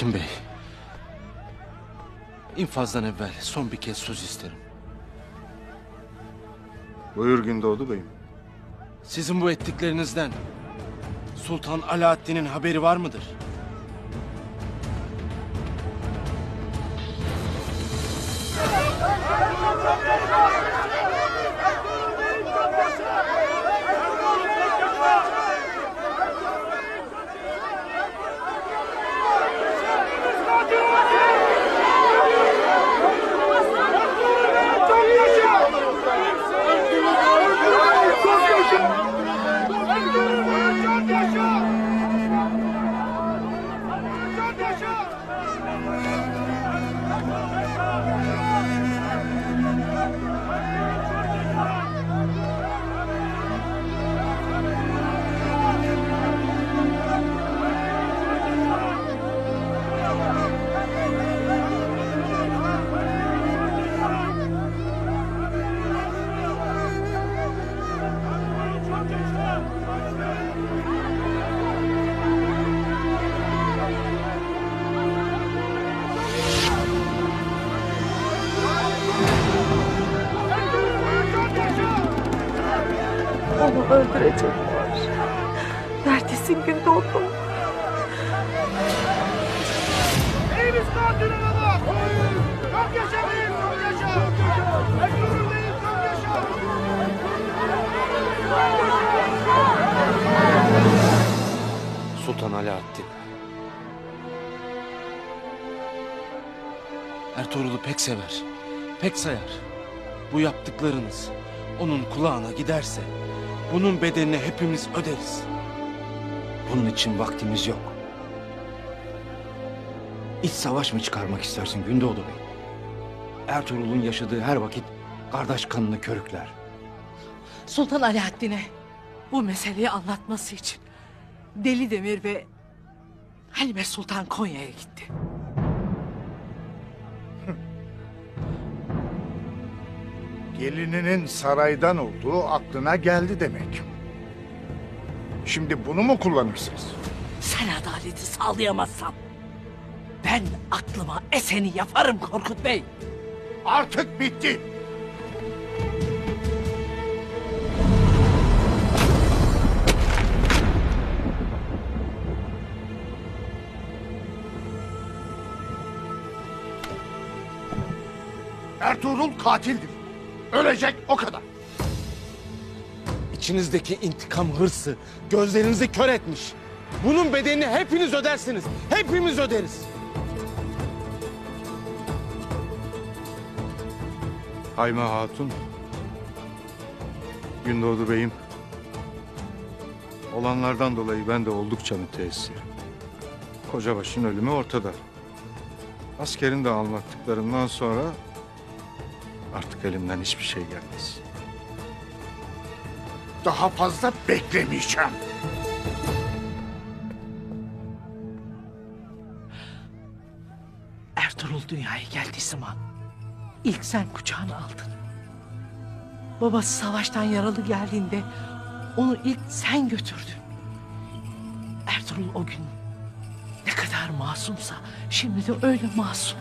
Hakim Bey, infazdan evvel son bir kez söz isterim. Buyur Gündoğdu Bey'im. Sizin bu ettiklerinizden Sultan Alaaddin'in haberi var mıdır? Onu öldürecekler. Neredesin Gündoğdu? Neyimiz katilin ama? Çok yaşa beyim, çok yaşa! Ertuğrul beyim, çok yaşa! Sultan Alaaddin. Ertuğrul'u pek sever, pek sayar. Bu yaptıklarınız onun kulağına giderse bunun bedelini hepimiz öderiz. Bunun için vaktimiz yok. İç savaş mı çıkarmak istersin Gündoğdu Bey? Ertuğrul'un yaşadığı her vakit kardeş kanını körükler. Sultan Alaaddin'e bu meseleyi anlatması için Deli Demir ve Halime Sultan Konya'ya gitti. Gelininin saraydan olduğu aklına geldi demek. Şimdi bunu mu kullanırsınız? Sen adaleti sağlayamazsan ben aklıma eseni yaparım Korkut Bey. Artık bitti. Ertuğrul katildir. Ölecek, o kadar. İçinizdeki intikam hırsı gözlerinizi kör etmiş. Bunun bedelini hepiniz ödersiniz. Hepimiz öderiz. Hayme Hatun, Gündoğdu Bey'im, olanlardan dolayı ben de oldukça müteessirim. Kocabaş'ın ölümü ortada. Askerin de anlattıklarından sonra artık elimden hiçbir şey gelmez. Daha fazla beklemeyeceğim. Ertuğrul dünyaya geldiği zaman ilk sen kucağına aldın. Babası savaştan yaralı geldiğinde onu ilk sen götürdün. Ertuğrul o gün ne kadar masumsa şimdi de öyle masum.